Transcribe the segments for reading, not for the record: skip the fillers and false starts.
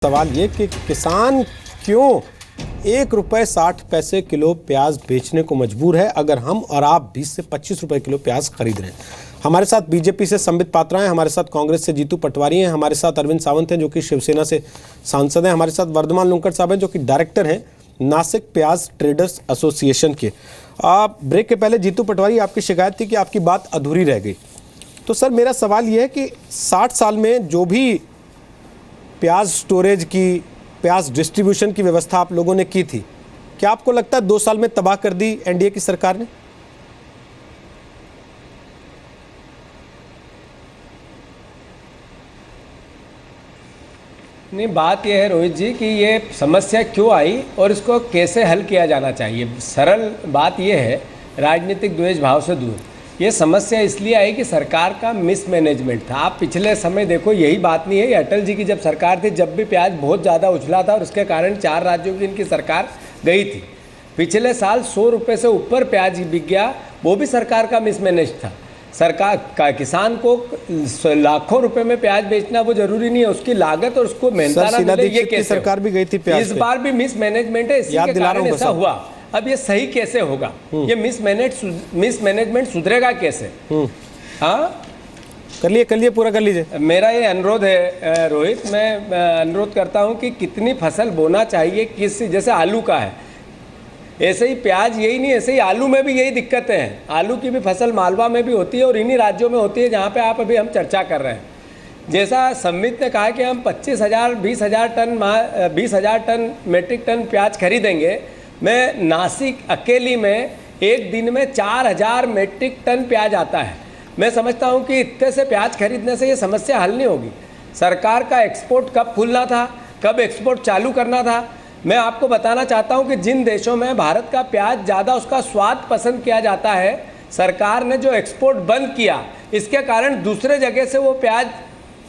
सवाल ये कि किसान क्यों ₹1.60 किलो प्याज बेचने को मजबूर है अगर हम और आप 20 से 25 रुपए किलो प्याज खरीद रहे हैं। हमारे साथ बीजेपी से संबित पात्रा हैं, हमारे साथ कांग्रेस से जीतू पटवारी हैं, हमारे साथ अरविंद सावंत हैं जो कि शिवसेना से सांसद हैं, हमारे साथ वर्धमान लुंकड़ साहब हैं जो कि डायरेक्टर हैं नासिक प्याज ट्रेडर्स एसोसिएशन के। ब्रेक के पहले जीतू पटवारी, आपकी शिकायत थी कि आपकी बात अधूरी रह गई। तो सर मेरा सवाल यह है कि 60 साल में जो भी प्याज स्टोरेज की, प्याज डिस्ट्रीब्यूशन की व्यवस्था आप लोगों ने की थी, क्या आपको लगता है 2 साल में तबाह कर दी एनडीए की सरकार ने? नहीं, बात यह है रोहित जी कि ये समस्या क्यों आई और इसको कैसे हल किया जाना चाहिए। सरल बात यह है, राजनीतिक द्वेष भाव से दूर। ये समस्या इसलिए आई कि सरकार का मिसमैनेजमेंट था। आप पिछले समय देखो, यही बात नहीं है, ये अटल जी की जब सरकार थी, जब भी प्याज बहुत ज़्यादा उछला था और उसके कारण 4 राज्यों की इनकी सरकार गई थी। पिछले साल 100 रुपये से ऊपर प्याज बिक गया, वो भी सरकार का मिसमैनेज था। सरकार का किसान को लाखों रुपए में प्याज बेचना वो जरूरी नहीं है, उसकी लागत और उसको मेहनताना मिले, ये कैसे सरकार भी गई थी प्याज इस बार भी मिसमैनेजमेंट है, इसी के कारण ऐसा हुआ। अब ये सही कैसे होगा? ये मिसमैनेजमेंट सुधरेगा कैसे? हाँ, कर लिए पूरा कर लीजिए। मेरा ये अनुरोध है रोहित, मैं अनुरोध करता हूँ कि कितनी फसल बोना चाहिए, किस, जैसे आलू का है ऐसे ही प्याज, यही नहीं ऐसे ही आलू में भी यही दिक्कतें हैं। आलू की भी फसल मालवा में भी होती है और इन्हीं राज्यों में होती है जहाँ पे आप अभी हम चर्चा कर रहे हैं। जैसा संबित ने कहा कि हम 20,000 टन मेट्रिक टन प्याज खरीदेंगे। मैं नासिक अकेली में एक दिन में 4,000 मेट्रिक टन प्याज आता है। मैं समझता हूँ कि इतने से प्याज खरीदने से ये समस्या हल नहीं होगी। सरकार का एक्सपोर्ट कब खुलना था, कब एक्सपोर्ट चालू करना था। मैं आपको बताना चाहता हूं कि जिन देशों में भारत का प्याज ज़्यादा उसका स्वाद पसंद किया जाता है, सरकार ने जो एक्सपोर्ट बंद किया, इसके कारण दूसरे जगह से वो प्याज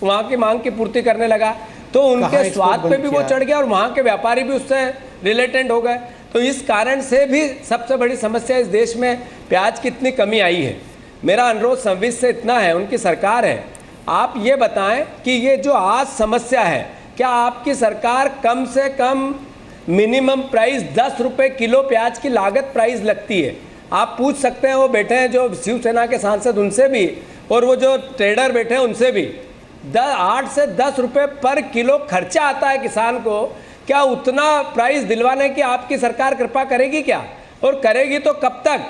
वहाँ की मांग की पूर्ति करने लगा, तो उनके स्वाद पे भी वो चढ़ गया और वहाँ के व्यापारी भी उससे रिलेटेड हो गए। तो इस कारण से भी सबसे बड़ी समस्या इस देश में प्याज की इतनी कमी आई है। मेरा अनुरोध संविद से इतना है, उनकी सरकार है, आप ये बताएं कि ये जो आज समस्या है, क्या आपकी सरकार कम से कम मिनिमम प्राइस 10 रुपये किलो प्याज की लागत प्राइस लगती है? आप पूछ सकते हैं, वो बैठे हैं जो शिवसेना के सांसद, उनसे भी, और वो जो ट्रेडर बैठे हैं उनसे भी। 8 से 10 रुपये पर किलो खर्चा आता है किसान को। क्या उतना प्राइस दिलवाने की आपकी सरकार कृपा करेगी क्या? और करेगी तो कब तक?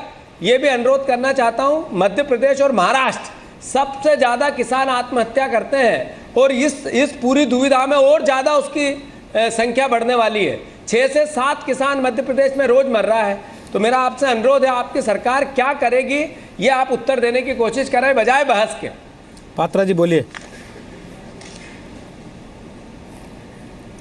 ये भी अनुरोध करना चाहता हूँ। मध्य प्रदेश और महाराष्ट्र सबसे ज़्यादा किसान आत्महत्या करते हैं और इस पूरी दुविधा में और ज़्यादा उसकी संख्या बढ़ने वाली है। 6 से 7 किसान मध्य प्रदेश में रोज मर रहा है। तो मेरा आपसे अनुरोध है, आपकी सरकार क्या करेगी ये आप उत्तर देने की कोशिश करें बजाय बहस के। पात्रा जी बोलिए।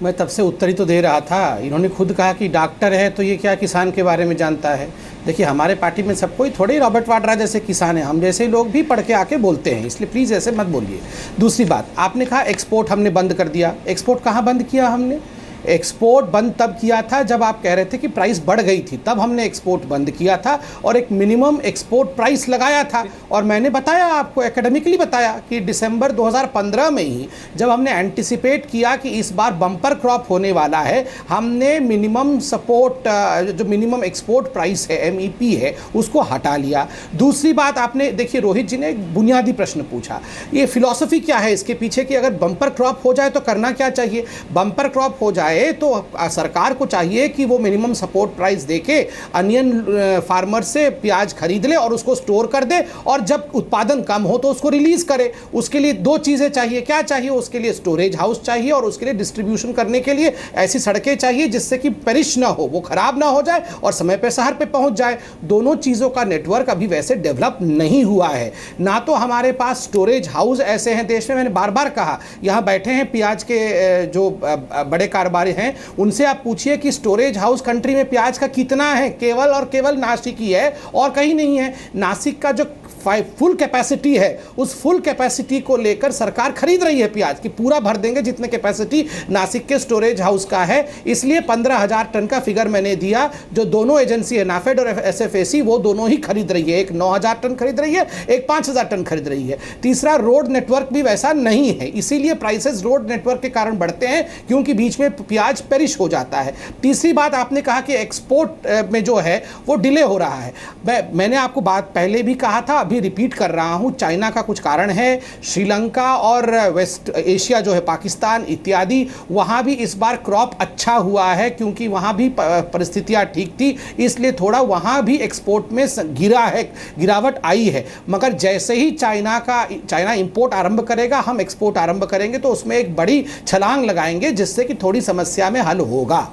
मैं तब से उत्तर ही तो दे रहा था। इन्होंने खुद कहा कि डॉक्टर है तो ये क्या किसान के बारे में जानता है। देखिए, हमारे पार्टी में सब कोई थोड़े रॉबर्ट वाड्रा जैसे किसान हैं, हम जैसे लोग भी पढ़ के आके बोलते हैं, इसलिए प्लीज़ ऐसे मत बोलिए। दूसरी बात, आपने कहा एक्सपोर्ट हमने बंद कर दिया। एक्सपोर्ट कहाँ बंद किया हमने? एक्सपोर्ट बंद तब किया था जब आप कह रहे थे कि प्राइस बढ़ गई थी, तब हमने एक्सपोर्ट बंद किया था और एक मिनिमम एक्सपोर्ट प्राइस लगाया था। और मैंने बताया आपको, एकेडमिकली बताया कि दिसंबर 2015 में ही जब हमने एंटिसिपेट किया कि इस बार बम्पर क्रॉप होने वाला है, हमने मिनिमम सपोर्ट, जो मिनिमम एक्सपोर्ट प्राइस है, MEP है, उसको हटा लिया। दूसरी बात, आपने देखिए रोहित जी ने एक बुनियादी प्रश्न पूछा, ये फिलॉसफी क्या है इसके पीछे कि अगर बम्पर क्रॉप हो जाए तो करना क्या चाहिए? बम्पर क्रॉप हो जाए तो सरकार को चाहिए कि वो मिनिमम सपोर्ट प्राइस देके अनियन फार्मर से प्याज खरीद ले और उसको स्टोर कर दे, और जब उत्पादन कम हो तो उसको रिलीज करे। उसके लिए 2 चीजें चाहिए। क्या चाहिए? उसके लिए स्टोरेज हाउस चाहिए और उसके लिए डिस्ट्रीब्यूशन करने के लिए ऐसी सड़कें चाहिए जिससे कि पेरिश ना हो, वो खराब ना हो जाए और समय पर शहर पे पहुंच जाए। दोनों चीजों का नेटवर्क अभी वैसे डेवलप नहीं हुआ है। ना तो हमारे पास स्टोरेज हाउस ऐसे हैं देश में। मैंने बार बार कहा, यहां बैठे हैं प्याज के जो बड़े कारोबारी हैं, उनसे आप पूछिए कि स्टोरेज हाउस कंट्री में प्याज का कितना है। केवल और केवल नासिक ही है और कहीं नहीं है। नासिक का जो फुल कैपेसिटी है, उस फुल कैपेसिटी को लेकर सरकार खरीद रही है प्याज कि पूरा भर देंगे जितने कैपेसिटी नासिक के स्टोरेज हाउस का है। इसलिए 15,000 टन का फिगर मैंने दिया, जो दोनों एजेंसी है नाफेड और एसएफएसी वो दोनों ही खरीद रही है। एक 9,000 टन खरीद रही है, एक 5,000 टन खरीद रही है। तीसरा, रोड नेटवर्क भी वैसा नहीं है, इसीलिए प्राइसेस रोड नेटवर्क के कारण बढ़ते हैं क्योंकि बीच में प्याज पेरिश हो जाता है। तीसरी बात आपने कहा कि एक्सपोर्ट में जो है वो डिले हो रहा है। मैंने आपको बात पहले भी कहा था, अभी रिपीट कर रहा हूं, चाइना का कुछ कारण है, श्रीलंका और वेस्ट एशिया जो है पाकिस्तान इत्यादि, वहां भी इस बार क्रॉप अच्छा हुआ है क्योंकि वहां भी परिस्थितियां ठीक थी, इसलिए थोड़ा वहां भी एक्सपोर्ट में गिरावट आई है। मगर जैसे ही चाइना इंपोर्ट आरंभ करेगा, हम एक्सपोर्ट आरंभ करेंगे तो उसमें एक बड़ी छलांग लगाएंगे जिससे कि थोड़ी समस्या में हल होगा।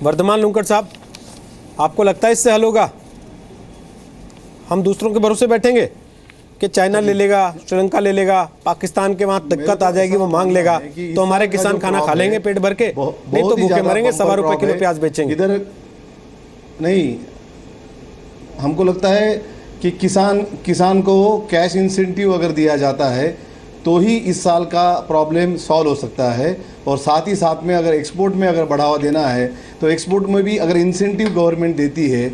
वर्धमान लुंकड़ साहब, आपको लगता है इससे हल होगा? हम दूसरों के भरोसे बैठेंगे कि चाइना ले लेगा, श्रीलंका ले लेगा, पाकिस्तान के वहां दिक्कत आ जाएगी, वो मांग लेगा, तो हमारे किसान खाना खा लेंगे पेट भर के? नहीं तो भूखे मरेंगे, ₹1.25 किलो प्याज बेचेंगे। इधर नहीं, हमको लगता है कि किसान को कैश इंसेंटिव अगर दिया जाता है तो ही इस साल का प्रॉब्लम सॉल्व हो सकता है। और साथ ही साथ में अगर एक्सपोर्ट में अगर बढ़ावा देना है तो एक्सपोर्ट में भी अगर इंसेंटिव गवर्नमेंट देती है,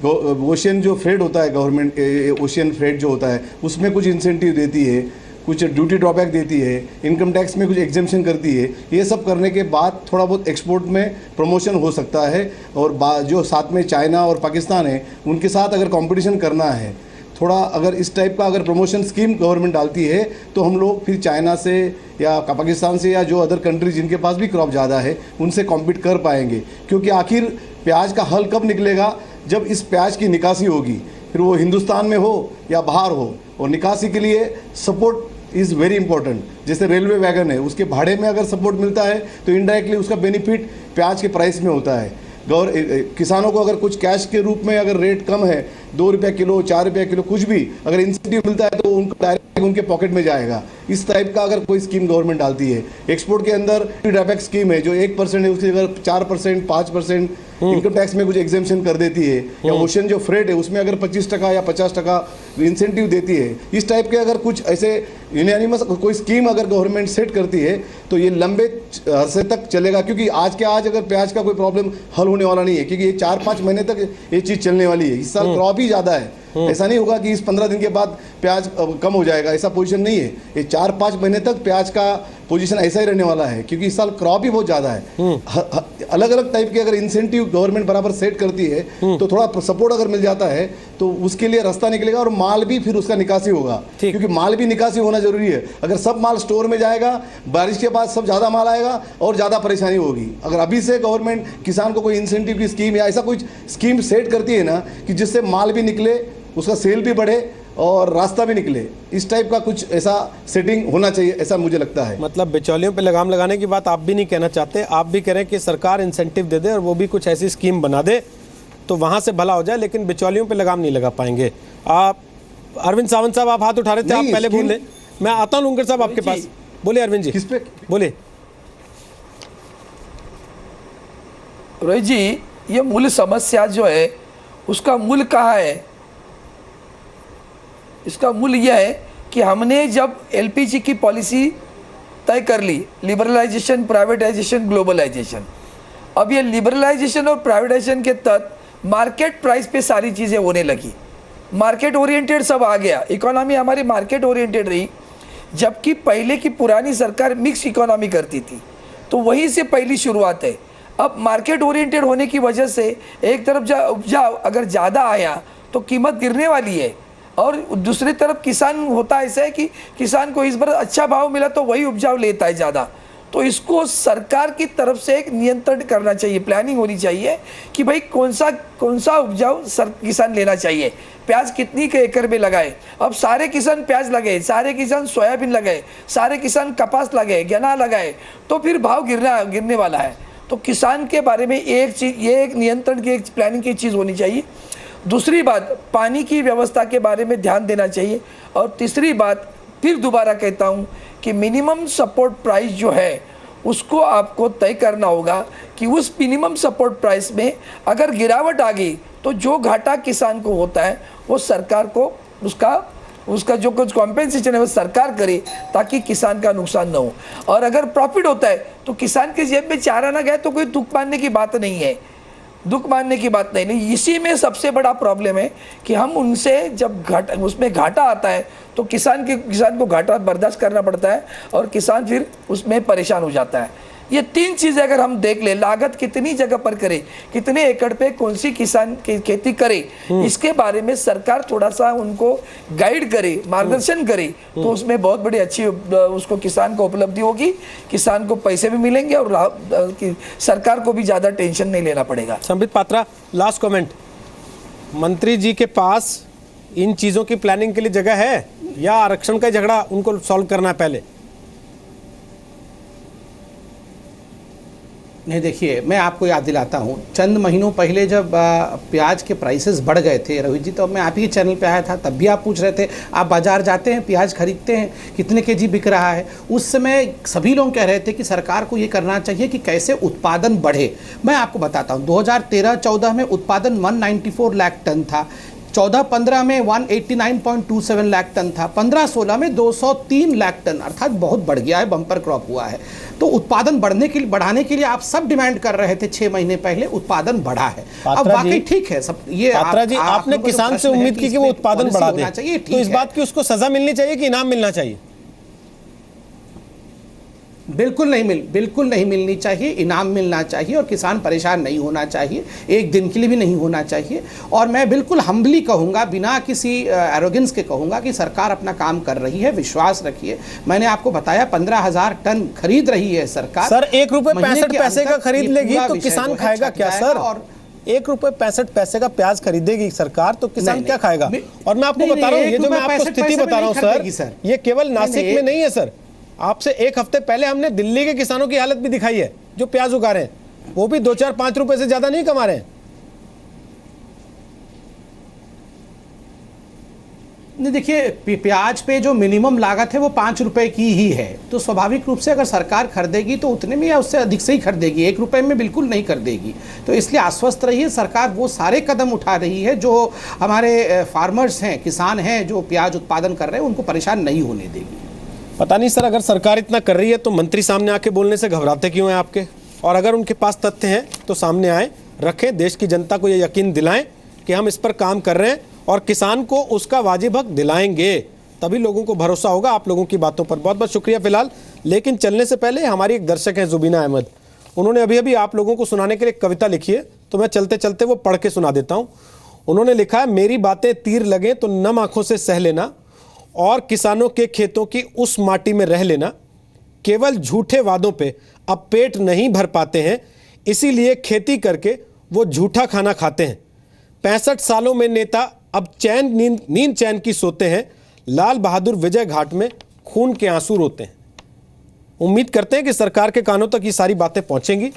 ओशियन जो फ्रेट होता है, गवर्नमेंट ओशियन फ्रेट जो होता है उसमें कुछ इंसेंटिव देती है, कुछ ड्यूटी ड्रॉबैक देती है, इनकम टैक्स में कुछ एग्जेम्पशन करती है, ये सब करने के बाद थोड़ा बहुत एक्सपोर्ट में प्रमोशन हो सकता है। और जो साथ में चाइना और पाकिस्तान है उनके साथ अगर कंपटीशन करना है, थोड़ा अगर इस टाइप का अगर प्रमोशन स्कीम गवर्नमेंट डालती है तो हम लोग फिर चाइना से या पाकिस्तान से या जो अदर कंट्रीज जिनके पास भी क्रॉप ज़्यादा है उनसे कॉम्पीट कर पाएंगे। क्योंकि आखिर प्याज का हल कब निकलेगा? जब इस प्याज की निकासी होगी, फिर वो हिंदुस्तान में हो या बाहर हो। और निकासी के लिए सपोर्ट इज़ वेरी इंपॉर्टेंट। जैसे रेलवे वैगन है, उसके भाड़े में अगर सपोर्ट मिलता है तो इनडायरेक्टली उसका बेनिफिट प्याज के प्राइस में होता है। किसानों को अगर कुछ कैश के रूप में अगर रेट कम है, ₹2 किलो, ₹4 किलो, कुछ भी अगर इंसेंटिव मिलता है तो उनको डायरेक्ट उनके पॉकेट में जाएगा। इस टाइप का अगर कोई स्कीम गवर्नमेंट डालती है। एक्सपोर्ट के अंदर ड्रॉबैक स्कीम है जो 1% है, उसकी अगर 4%, 5% इनकम टैक्स में कुछ एग्जेम्पशन कर देती है, या ओशन जो फ्रेट है उसमें अगर 25% या 50% इंसेंटिव देती है। इस टाइप के अगर कुछ ऐसे यूनानिमस कोई स्कीम अगर गवर्नमेंट सेट करती है तो ये लंबे अरसे तक चलेगा। क्योंकि आज के आज अगर प्याज का कोई प्रॉब्लम हल होने वाला नहीं है, क्योंकि ये 4-5 महीने तक ये चीज़ चलने वाली है। इस साल क्रॉप ही ज़्यादा है, ऐसा नहीं होगा कि इस 15 दिन के बाद प्याज कम हो जाएगा, ऐसा पोजीशन नहीं है। ये 4-5 महीने तक प्याज का पोजीशन ऐसा ही रहने वाला है क्योंकि इस साल क्रॉप ही बहुत ज़्यादा है। अलग अलग टाइप के अगर इंसेंटिव गवर्नमेंट बराबर सेट करती है तो थोड़ा सपोर्ट अगर मिल जाता है तो उसके लिए रास्ता निकलेगा और माल भी फिर उसका निकासी होगा। क्योंकि माल भी निकासी होना जरूरी है। अगर सब माल स्टोर में जाएगा, बारिश के बाद सब ज़्यादा माल आएगा और ज़्यादा परेशानी होगी। अगर अभी से गवर्नमेंट किसान को कोई इंसेंटिव की स्कीम या ऐसा कोई स्कीम सेट करती है ना कि जिससे माल भी निकले, उसका सेल भी बढ़े और रास्ता भी निकले, इस टाइप का कुछ ऐसा सेटिंग होना चाहिए, ऐसा मुझे लगता है। मतलब बिचौलियों पे लगाम लगाने की बात आप भी नहीं कहना चाहते, आप भी कह रहे हैं कि सरकार इंसेंटिव दे दे और वो भी कुछ ऐसी स्कीम बना दे तो वहां से भला हो जाए, लेकिन बिचौलियों पे लगाम नहीं लगा पाएंगे। आप अरविंद सावंत साहब, आप हाथ उठा रहे थे, आप पहले बोल लें, मैं आता हूं लुंगड़ साहब आपके पास। बोले अरविंद जी, किस पे बोले। रोहित जी, ये मूल समस्या जो है उसका मूल कहाँ है? इसका मूल यह है कि हमने जब एलपीजी की पॉलिसी तय कर ली, लिबरलाइजेशन, प्राइवेटाइजेशन, ग्लोबलाइजेशन, अब ये लिबरलाइजेशन और प्राइवेटाइजेशन के तहत मार्केट प्राइस पे सारी चीज़ें होने लगी, मार्केट ओरिएंटेड सब आ गया, इकोनॉमी हमारी मार्केट ओरिएंटेड रही। जबकि पहले की पुरानी सरकार मिक्स इकोनॉमी करती थी, तो वहीं से पहली शुरुआत है। अब मार्केट ओरिएंटेड होने की वजह से एक तरफ उपजाऊ अगर ज़्यादा आया तो कीमत गिरने वाली है, और दूसरी तरफ किसान होता ऐसा है कि किसान को इस बार अच्छा भाव मिला तो वही उपजाऊ लेता है ज़्यादा। तो इसको सरकार की तरफ से एक नियंत्रण करना चाहिए, प्लानिंग होनी चाहिए कि भाई कौन सा उपजाऊ किसान लेना चाहिए, प्याज कितनी के एकड़ में लगाए। अब सारे किसान प्याज लगाए, सारे किसान सोयाबीन लगाए, सारे किसान कपास लगाए, गन्ना लगाए, तो फिर भाव गिरने वाला है। तो किसान के बारे में एक चीज़, ये एक नियंत्रण की, एक प्लानिंग की चीज़ होनी चाहिए। दूसरी बात, पानी की व्यवस्था के बारे में ध्यान देना चाहिए। और तीसरी बात, फिर दोबारा कहता हूँ कि मिनिमम सपोर्ट प्राइस जो है उसको आपको तय करना होगा कि उस मिनिमम सपोर्ट प्राइस में अगर गिरावट आ गई तो तो जो घाटा किसान को होता है वो सरकार को उसका जो कुछ कॉम्पेंसेशन है वो सरकार करे, ताकि किसान का नुकसान ना हो। और अगर प्रॉफिट होता है तो किसान के जेब में चारा ना गया तो कोई दुख मानने की बात नहीं है, दुख मानने की बात नहीं। इसी में सबसे बड़ा प्रॉब्लम है कि हम उनसे जब उसमें घाटा आता है तो किसान को घाटा बर्दाश्त करना पड़ता है और किसान फिर उसमें परेशान हो जाता है। ये तीन चीज़ें अगर हम देख ले, लागत कितनी जगह पर करे, कितने एकड़ पे कौन सी किसान की खेती करे, इसके बारे में सरकार थोड़ा सा उनको गाइड करे, मार्गदर्शन करे, तो उसमें बहुत बड़ी अच्छी उसको किसान को उपलब्धि होगी, किसान को पैसे भी मिलेंगे और सरकार को भी ज़्यादा टेंशन नहीं लेना पड़ेगा। संबित पात्रा, लास्ट कमेंट, मंत्री जी के पास इन चीज़ों की प्लानिंग के लिए जगह है या आरक्षण का झगड़ा उनको सॉल्व करना है पहले? नहीं, देखिए मैं आपको याद दिलाता हूँ, चंद महीनों पहले जब प्याज के प्राइसेस बढ़ गए थे रोहित जी, तो मैं आप ही के चैनल पे आया था, तब भी आप पूछ रहे थे, आप बाजार जाते हैं प्याज खरीदते हैं, कितने केजी बिक रहा है। उस समय सभी लोग कह रहे थे कि सरकार को ये करना चाहिए कि कैसे उत्पादन बढ़े। मैं आपको बताता हूँ, 2013-14 में उत्पादन 194 लाख टन था, 14-15 में 189.27 लाख टन था, 15-16 में 203 लाख टन, अर्थात बहुत बढ़ गया है, बम्पर क्रॉप हुआ है। तो उत्पादन बढ़ाने के लिए आप सब डिमांड कर रहे थे 6 महीने पहले, उत्पादन बढ़ा है। अब वाकई ठीक है सब ये। पात्रा जी, आपने किसान से उम्मीद की कि वो उत्पादन बढ़ा दे, तो इस बात की उसको सजा मिलनी चाहिए कि इनाम मिलना चाहिए? बिल्कुल नहीं मिलनी चाहिए, इनाम मिलना चाहिए और किसान परेशान नहीं होना चाहिए, एक दिन के लिए भी नहीं होना चाहिए। और मैं बिल्कुल हम्बली कहूँगा, बिना किसी एरोगेंस के कहूँगा कि सरकार अपना काम कर रही है, विश्वास रखिए। मैंने आपको बताया 15,000 टन खरीद रही है सरकार। सर, 1 रुपये 65 पैसे का खरीद लेगी तो किसान खाएगा क्या सर? और 1 रुपये 65 पैसे का प्याज खरीदेगी सरकार तो किसान क्या खाएगा? और मैं आपको बता रहा हूँ, ये जो मैं आपको स्थिति बता रहा हूँ सर, ये केवल नासिक में नहीं है सर। आपसे 1 हफ्ते पहले हमने दिल्ली के किसानों की हालत भी दिखाई है जो प्याज उगा रहे हैं, वो भी 2-4-5 रुपए से ज्यादा नहीं कमा रहे हैं। नहीं, देखिए प्याज पे जो मिनिमम लागत है वो 5 रुपए की ही है, तो स्वाभाविक रूप से अगर सरकार खरीदेगी तो उतने में या उससे अधिक से ही खरीदेगी, 1 रुपए में बिल्कुल नहीं खरीदेगी। तो इसलिए आश्वस्त रहिए, सरकार वो सारे कदम उठा रही है जो हमारे फार्मर्स हैं, किसान हैं जो प्याज उत्पादन कर रहे हैं, उनको परेशान नहीं होने देगी। पता नहीं सर, अगर सरकार इतना कर रही है तो मंत्री सामने आके बोलने से घबराते क्यों हैं आपके? और अगर उनके पास तथ्य हैं तो सामने आए, रखें, देश की जनता को ये यकीन दिलाएं कि हम इस पर काम कर रहे हैं और किसान को उसका वाजिब हक दिलाएंगे, तभी लोगों को भरोसा होगा आप लोगों की बातों पर। बहुत बहुत शुक्रिया फिलहाल। लेकिन चलने से पहले हमारी एक दर्शक हैं जुबीना अहमद, उन्होंने अभी अभी आप लोगों को सुनाने के लिए एक कविता लिखी है, तो मैं चलते चलते वो पढ़ के सुना देता हूँ। उन्होंने लिखा है, मेरी बातें तीर लगें तो नम आंखों से सह लेना और किसानों के खेतों की उस माटी में रह लेना। केवल झूठे वादों पे अब पेट नहीं भर पाते हैं, इसीलिए खेती करके वो झूठा खाना खाते हैं। 65 सालों में नेता अब नींद चैन की सोते हैं, लाल बहादुर विजय घाट में खून के आंसू रोते हैं। उम्मीद करते हैं कि सरकार के कानों तक ये सारी बातें पहुंचेंगी,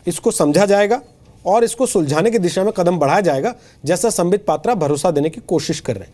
इसको समझा जाएगा और इसको सुलझाने की दिशा में कदम बढ़ाया जाएगा, जैसा संबित पात्रा भरोसा देने की कोशिश कर रहे हैं।